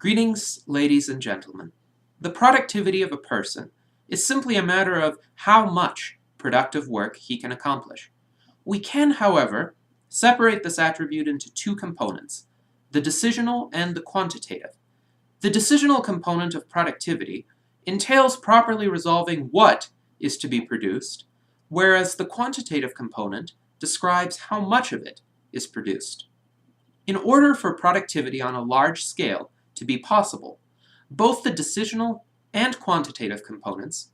Greetings, ladies and gentlemen. The productivity of a person is simply a matter of how much productive work he can accomplish. We can, however, separate this attribute into two components, the decisional and the quantitative. The decisional component of productivity entails properly resolving what is to be produced, whereas the quantitative component describes how much of it is produced. In order for productivity on a large scale to be possible, both the decisional and quantitative components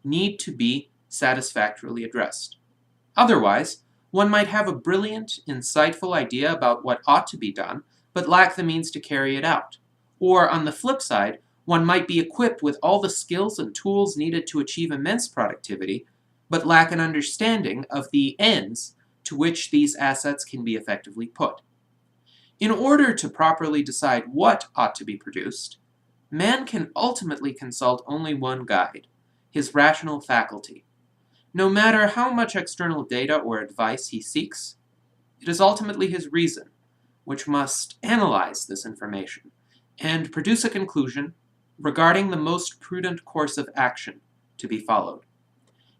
need to be satisfactorily addressed. Otherwise, one might have a brilliant, insightful idea about what ought to be done, but lack the means to carry it out. Or, on the flip side, one might be equipped with all the skills and tools needed to achieve immense productivity, but lack an understanding of the ends to which these assets can be effectively put. In order to properly decide what ought to be produced, man can ultimately consult only one guide, his rational faculty. No matter how much external data or advice he seeks, it is ultimately his reason which must analyze this information and produce a conclusion regarding the most prudent course of action to be followed.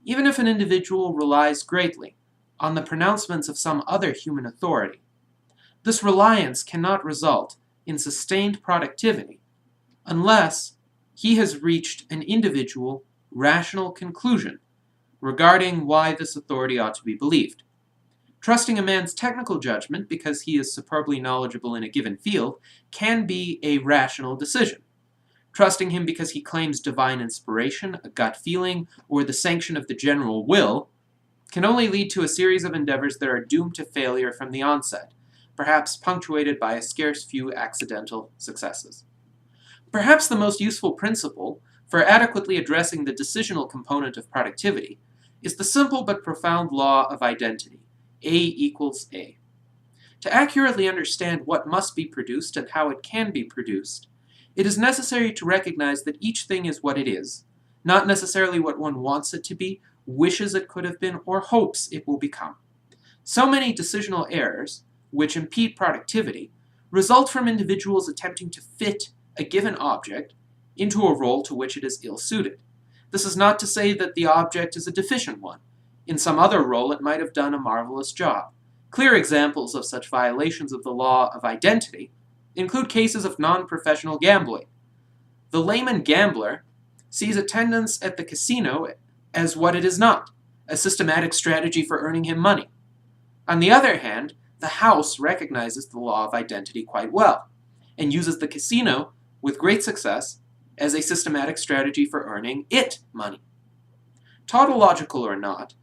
Even if an individual relies greatly on the pronouncements of some other human authority, this reliance cannot result in sustained productivity unless he has reached an individual rational conclusion regarding why this authority ought to be believed. Trusting a man's technical judgment because he is superbly knowledgeable in a given field can be a rational decision. Trusting him because he claims divine inspiration, a gut feeling, or the sanction of the general will can only lead to a series of endeavors that are doomed to failure from the onset, perhaps punctuated by a scarce few accidental successes. Perhaps the most useful principle for adequately addressing the decisional component of productivity is the simple but profound law of identity, A equals A. To accurately understand what must be produced and how it can be produced, it is necessary to recognize that each thing is what it is, not necessarily what one wants it to be, wishes it could have been, or hopes it will become. So many decisional errors, which impede productivity, result from individuals attempting to fit a given object into a role to which it is ill-suited. This is not to say that the object is a deficient one. In some other role it might have done a marvelous job. Clear examples of such violations of the law of identity include cases of non-professional gambling. The layman gambler sees attendance at the casino as what it is not, a systematic strategy for earning him money. On the other hand, the house recognizes the law of identity quite well, and uses the casino with great success as a systematic strategy for earning it money. Tautological or not,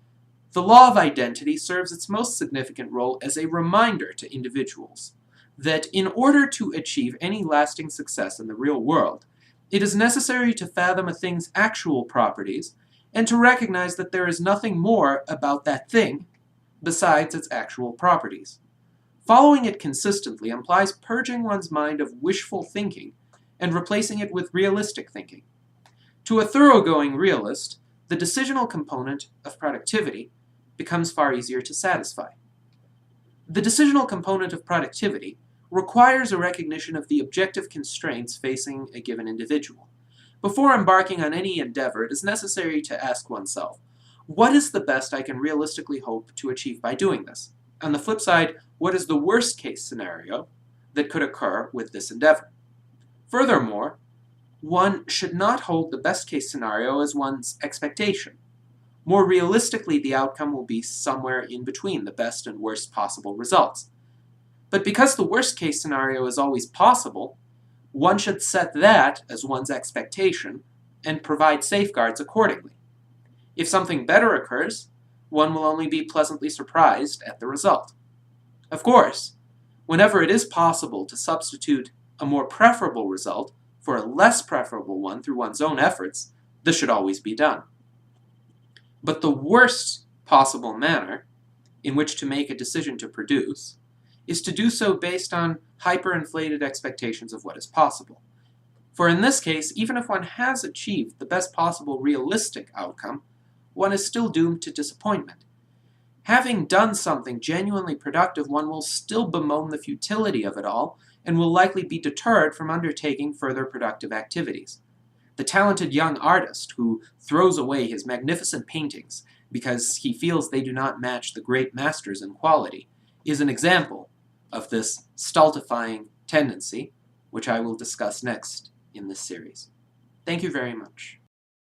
the law of identity serves its most significant role as a reminder to individuals that in order to achieve any lasting success in the real world, it is necessary to fathom a thing's actual properties and to recognize that there is nothing more about that thing besides its actual properties. Following it consistently implies purging one's mind of wishful thinking and replacing it with realistic thinking. To a thoroughgoing realist, the decisional component of productivity becomes far easier to satisfy. The decisional component of productivity requires a recognition of the objective constraints facing a given individual. Before embarking on any endeavor, it is necessary to ask oneself, what is the best I can realistically hope to achieve by doing this? On the flip side, what is the worst-case scenario that could occur with this endeavor? Furthermore, one should not hold the best-case scenario as one's expectation. More realistically, the outcome will be somewhere in between the best and worst possible results. But because the worst-case scenario is always possible, one should set that as one's expectation and provide safeguards accordingly. If something better occurs, one will only be pleasantly surprised at the result. Of course, whenever it is possible to substitute a more preferable result for a less preferable one through one's own efforts, this should always be done. But the worst possible manner in which to make a decision to produce is to do so based on hyperinflated expectations of what is possible. For in this case, even if one has achieved the best possible realistic outcome, one is still doomed to disappointment. Having done something genuinely productive, one will still bemoan the futility of it all and will likely be deterred from undertaking further productive activities. The talented young artist who throws away his magnificent paintings because he feels they do not match the great masters in quality is an example of this stultifying tendency, which I will discuss next in this series. Thank you very much.